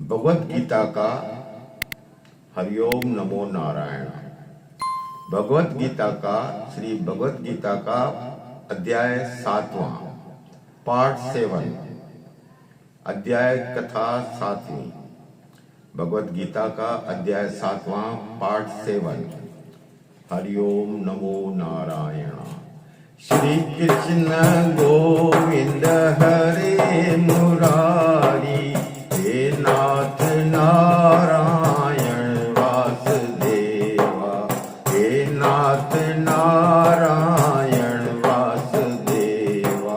भगवत गीता का हरिओम नमो नारायण। भगवत गीता का श्री भगवत गीता का अध्याय 7वां पार्ट 7 अध्याय कथा 7वीं। भगवत गीता का अध्याय 7वां पार्ट 7 हरिओम नमो नारायण। श्री कृष्ण गोविंद हरे मुरारी हे नाथ नारायण वासुदेवा हे नाथ नारायण वासुदेवा।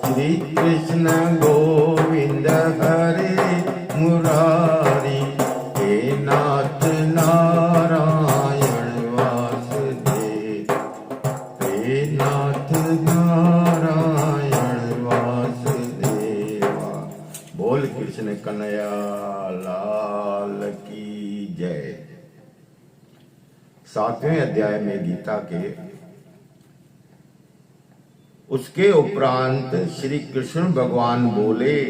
श्री कृष्ण गोविंद हरे मुरारी हे नाथ नारायण वासुदेव हे नाथ नारायण वासुदेवा। बोल कृष्ण कन्हैया लाल की जय। 7वें अध्याय में गीता के उसके उपरांत श्री कृष्ण भगवान बोले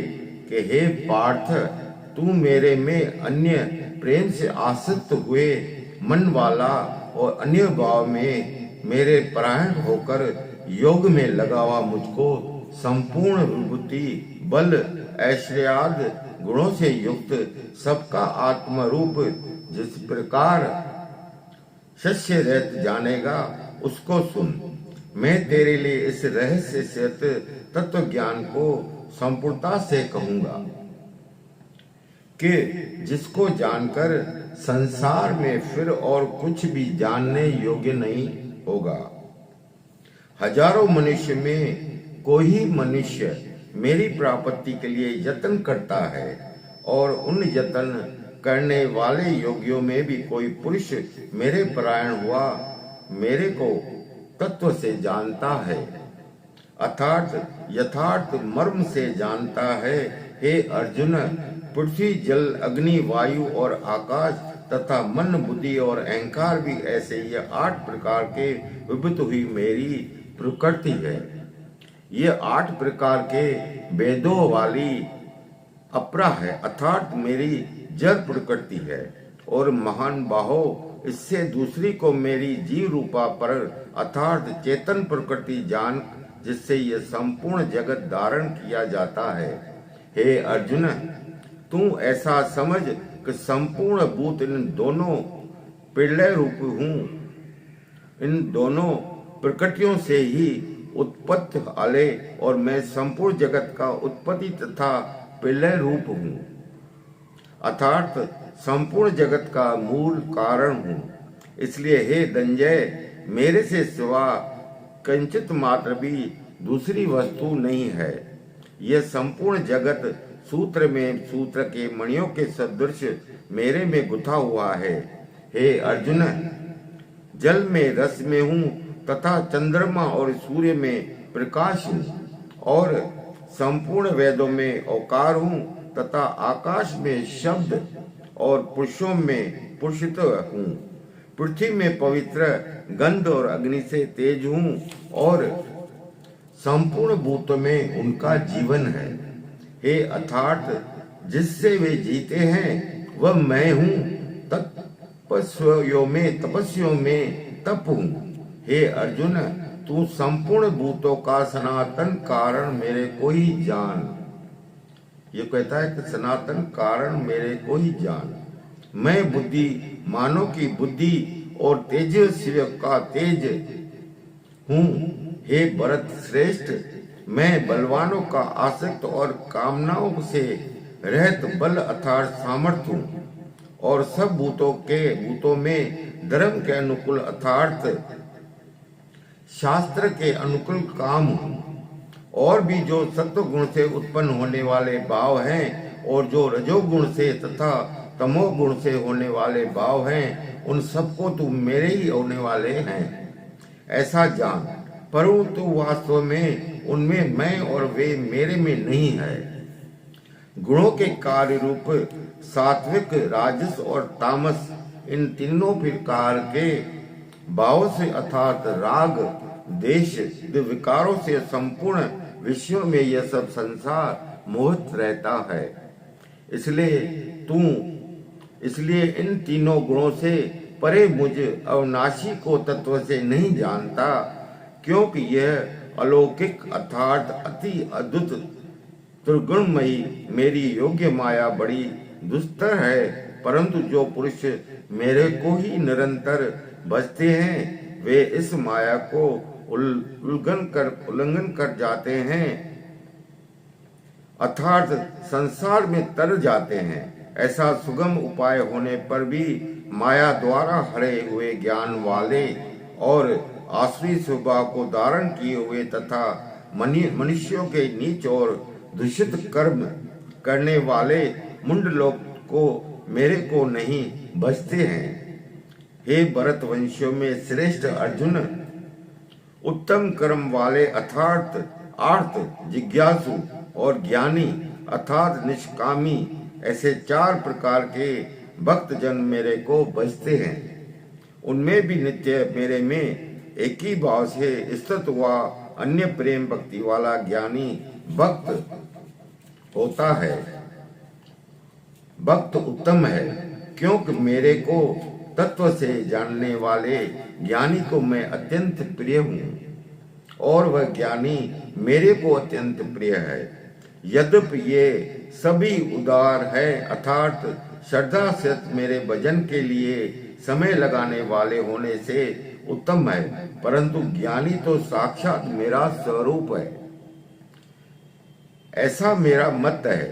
कि हे पार्थ, तू मेरे में अन्य प्रेम से आसक्त हुए मन वाला और अन्य भाव में मेरे परायण होकर योग में लगा हुआ मुझको संपूर्ण विभूति बल ऐश्वर्यादि गुणों से युक्त सबका आत्मरूप जिस प्रकार शस्य रहित जानेगा उसको सुन। मैं तेरे लिए इस रहस्य से तत्व ज्ञान को संपूर्णता से कहूंगा कि जिसको जानकर संसार में फिर और कुछ भी जानने योग्य नहीं होगा। हजारों मनुष्य में कोई मनुष्य मेरी प्राप्ति के लिए यत्न करता है और उन यत्न करने वाले योगियों में भी कोई पुरुष मेरे परायण हुआ मेरे को तत्व से जानता है, अर्थात यथार्थ मर्म से जानता है। हे अर्जुन, पृथ्वी जल अग्नि वायु और आकाश तथा मन बुद्धि और अहंकार भी ऐसे ये 8 प्रकार के विभूत हुई मेरी प्रकृति है। ये 8 प्रकार के वेदों वाली अपरा है, अर्थात मेरी जड़ प्रकृति है। और महान बाहो, इससे दूसरी को मेरी जीव रूपा पर अर्थात चेतन प्रकृति जान, जिससे यह संपूर्ण जगत धारण किया जाता है। हे अर्जुन, तू ऐसा समझ कि संपूर्ण भूत इन दोनों प्रलय रूप हूँ, इन दोनों प्रकृतियों से ही उत्पत्ति वाले और मैं संपूर्ण जगत का उत्पत्ति तथा प्रलय रूप हूँ, अर्थात संपूर्ण जगत का मूल कारण हूँ। इसलिए हे धनंजय, मेरे से सिवा कंचित मात्र भी दूसरी वस्तु नहीं है। यह संपूर्ण जगत सूत्र में सूत्र के मणियों के सदृश मेरे में गुथा हुआ है। हे अर्जुन, जल में रस में हूँ तथा चंद्रमा और सूर्य में प्रकाश हूँ और संपूर्ण वेदों में औकार हूँ तथा आकाश में शब्द और पुरुषों में पुरुषित हूँ। पृथ्वी में पवित्र गंध और अग्नि से तेज हूँ और संपूर्ण भूतों में उनका जीवन है। हे अर्थात जिससे वे जीते हैं वह मैं हूँ, तपस्वियों में तप हूँ। हे अर्जुन, तू संपूर्ण भूतों का सनातन कारण मेरे को ही जान। ये कहता है कि सनातन कारण मेरे को ही जान। मैं बुद्धि मानव की बुद्धि और तेजस्वी का तेज हूँ। हे भरत श्रेष्ठ, मैं बलवानों का आसक्त और कामनाओं से रहित बल अर्थात सामर्थ्य हूँ और सब भूतों में धर्म के अनुकूल अर्थात शास्त्र के अनुकूल काम हूँ। और भी जो सत्व गुण से उत्पन्न होने वाले भाव हैं और जो रजोगुण से तथा तमोगुण से होने वाले भाव हैं, उन सबको तू मेरे ही होने वाले हैं ऐसा जान। परंतु वास्तव में उनमें मैं और वे मेरे में नहीं है। गुणों के कार्य रूप सात्विक राजस और तामस इन तीनों प्रकार के भाव से अर्थात राग देश विकारों से संपूर्ण विषयों में यह सब संसार मोहित रहता है। इसलिए इन तीनों गुणों से परे मुझ अविनाशी को तत्व से नहीं जानता, क्योंकि यह अलौकिक अर्थात अति अद्भुत त्रिगुणमयी मेरी योग्य माया बड़ी दुस्तर है। परंतु जो पुरुष मेरे को ही निरंतर भजते हैं वे इस माया को उल्लंघन कर जाते हैं अर्थात संसार में तर जाते हैं। ऐसा सुगम उपाय होने पर भी माया द्वारा हरे हुए ज्ञान वाले और आसुरी स्वभाव को धारण किए हुए तथा मनुष्यों के नीच और दूषित कर्म करने वाले मुंड लोग को मेरे को नहीं बचते हैं। हे भरत वंशियों में श्रेष्ठ अर्जुन, उत्तम कर्म वाले अर्थात आर्त, जिज्ञासु और ज्ञानी अर्थात निष्कामी ऐसे 4 प्रकार के भक्त जन मेरे को बचते हैं। उनमें भी नित्य मेरे में एक ही भाव से स्थित हुआ अन्य प्रेम भक्ति वाला ज्ञानी भक्त होता है। भक्त उत्तम है, क्योंकि मेरे को तत्व से जानने वाले ज्ञानी को मैं अत्यंत प्रिय हूँ और वह ज्ञानी मेरे को अत्यंत प्रिय है। यद्यपि ये सभी उदार है अर्थात श्रद्धा से मेरे भजन के लिए समय लगाने वाले होने से उत्तम है, परंतु ज्ञानी तो साक्षात मेरा स्वरूप है, ऐसा मेरा मत है,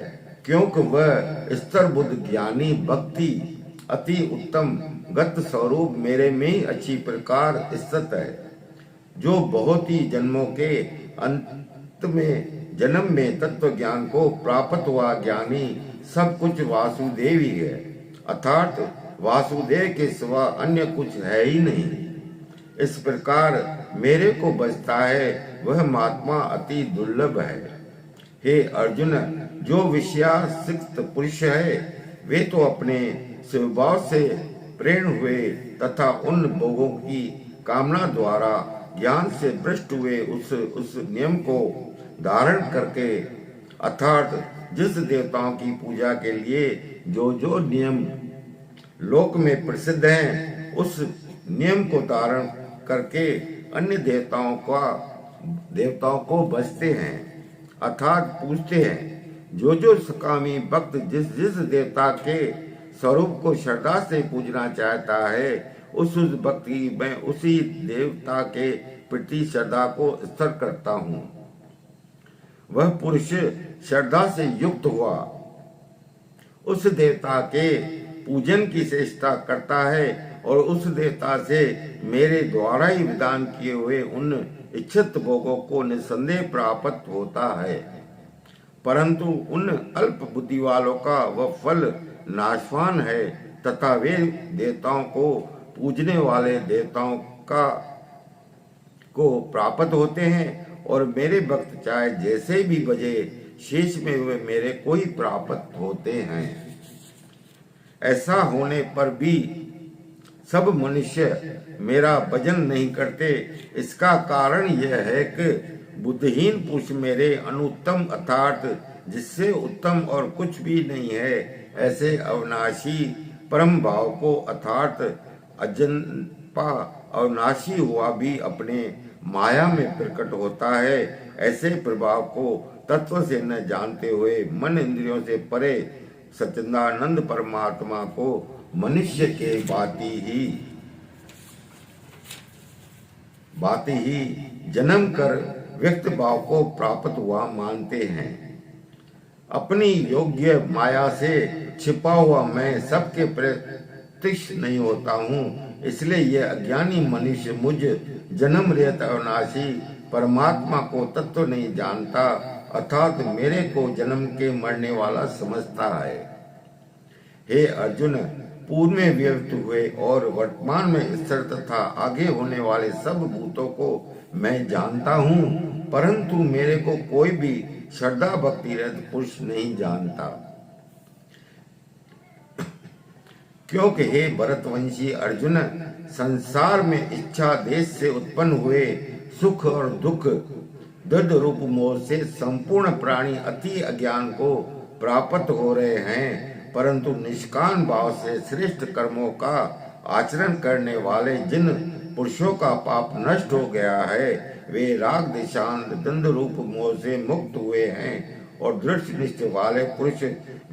क्योंकि वह स्तर बुद्ध ज्ञानी भक्ति अति उत्तम गत स्वरूप मेरे में ही अच्छी प्रकार स्थित है। जो बहुत ही जन्मों के अंत में जन्म में तत्व ज्ञान को प्राप्त हुआ ज्ञानी सब कुछ वासुदेव ही है, अर्थात वासुदेव के सिवा अन्य कुछ है ही नहीं। इस प्रकार मेरे को बचता है वह महात्मा अति दुर्लभ है। हे अर्जुन, जो विषयासक्त पुरुष है वे तो अपने स्वभाव से प्रेरण हुए तथा उन भोगों की कामना द्वारा ज्ञान से भ्रष्ट हुए उस नियम को धारण करके अर्थात जिस देवताओं की पूजा के लिए जो नियम लोक में प्रसिद्ध हैं उस नियम को धारण करके अन्य देवताओं को भजते हैं अर्थात पूजते हैं। जो सकामी भक्त जिस देवता के स्वरूप को श्रद्धा से पूजना चाहता है उस भक्ति में उसी देवता के प्रति श्रद्धा को स्थिर करता हूँ। वह पुरुष श्रद्धा से युक्त हुआ उस देवता के पूजन की चेष्टा करता है और उस देवता से मेरे द्वारा ही विधान किए हुए उन इच्छित भोगों को निसंदेह प्राप्त होता है। परंतु उन अल्प बुद्धि वालों का वह फल नाशवान है तथा वे देवताओं को पूजने वाले देवताओं को प्राप्त होते हैं और मेरे भक्त चाहे जैसे भी बजे शेष में वे मेरे को ही प्राप्त होते हैं। ऐसा होने पर भी सब मनुष्य मेरा भजन नहीं करते। इसका कारण यह है कि बुद्धिहीन पुरुष मेरे अनुत्तम अर्थात जिससे उत्तम और कुछ भी नहीं है ऐसे अविनाशी परम भाव को अर्थात अजन्मा अविनाशी हुआ भी अपने माया में प्रकट होता है। ऐसे प्रभाव को तत्व से न जानते हुए मन इंद्रियों से परे सच्चिदानंद परमात्मा को मनुष्य के भांति ही जन्म कर व्यक्त भाव को प्राप्त हुआ मानते हैं। अपनी योग्य माया से छिपा हुआ मैं सबके प्रत्यक्ष नहीं होता हूँ, इसलिए यह अज्ञानी मनुष्य मुझ जन्म रहित अविनाशी परमात्मा को तत्व नहीं जानता अर्थात मेरे को जन्म के मरने वाला समझता है। हे अर्जुन, पूर्व में व्यक्त हुए और वर्तमान में स्थिर तथा आगे होने वाले सब भूतों को मैं जानता हूँ, परंतु मेरे को कोई भी श्रद्धा भक्ति रहित पुरुष नहीं जानता। क्योंकि हे भरतवंशी अर्जुन, संसार में इच्छा देश से उत्पन्न हुए सुख और दुख दृढ़ रूप मोह से संपूर्ण प्राणी अति अज्ञान को प्राप्त हो रहे हैं, परंतु निष्काम भाव से श्रेष्ठ कर्मों का आचरण करने वाले जिन पुरुषों का पाप नष्ट हो गया है, वे राग देशांत द्वंद रूप मोह से मुक्त हुए हैं और दृढ़ निश्चय वाले पुरुष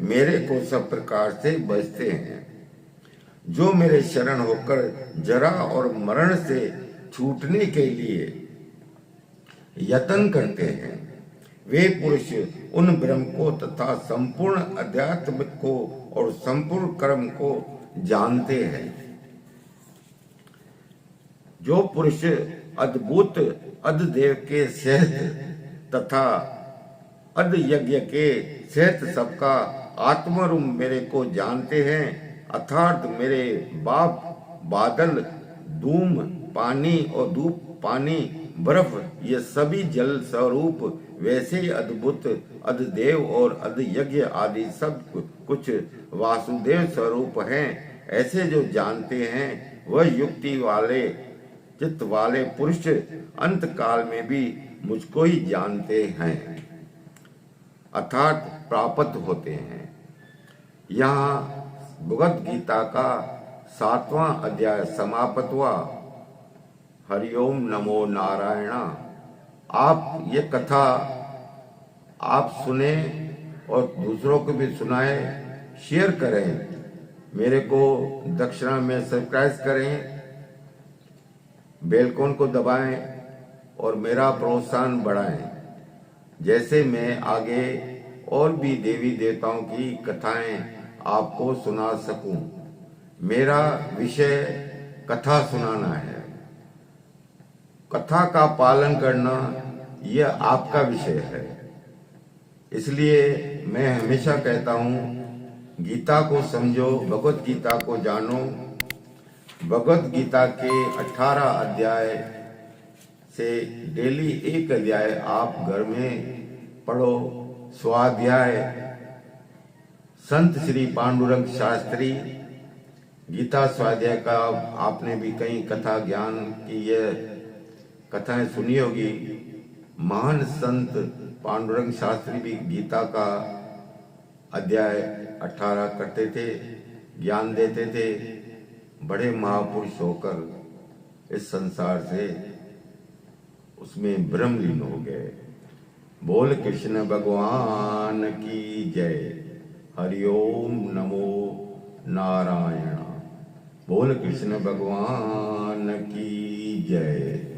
मेरे को सब प्रकार से बचते हैं। जो मेरे शरण होकर जरा और मरण से छूटने के लिए यत्न करते हैं, वे पुरुष उन ब्रह्म को तथा संपूर्ण अध्यात्म को और संपूर्ण कर्म को जानते हैं। जो पुरुष अद्भुत अद्देव के सहित तथा अद यज्ञ के सहित सबका आत्मरूप मेरे को जानते हैं, अर्थात मेरे बाप बादल धूम पानी और धूप पानी बर्फ ये सभी जल स्वरूप वैसे ही अद्भुत अद्देव और अद्यज्ञ आदि सब कुछ वासुदेव स्वरूप हैं, ऐसे जो जानते हैं वह युक्ति वाले चित्त वाले पुरुष अंत काल में भी मुझको ही जानते हैं, अर्थात प्राप्त होते हैं। यहाँ भगवद गीता का 7वां अध्याय समाप्त हुआ। हरिओम नमो नारायणा। आप ये कथा आप सुने और दूसरों को भी सुनाएं, शेयर करें, मेरे को दक्षिणा में सब्सक्राइब करें, बेल आइकन को दबाएं और मेरा प्रोत्साहन बढ़ाएं, जैसे मैं आगे और भी देवी देवताओं की कथाएं आपको सुना सकूं। मेरा विषय कथा सुनाना है, कथा का पालन करना यह आपका विषय है। इसलिए मैं हमेशा कहता हूँ, गीता को समझो, भगवत गीता को जानो। भगवत गीता के 18 अध्याय से डेली एक अध्याय आप घर में पढ़ो। स्वाध्याय संत श्री पांडुरंग शास्त्री गीता स्वाध्याय का आपने भी कई कथा ज्ञान की ये कथाएं सुनी होगी। महान संत पांडुरंग शास्त्री भी गीता का अध्याय 18 करते थे, ज्ञान देते थे। बड़े महापुरुष होकर इस संसार से उसमें ब्रह्मलीन हो गए। बोल कृष्ण भगवान की जय। हरिओम नमो नारायण। बोल कृष्ण भगवान की जय।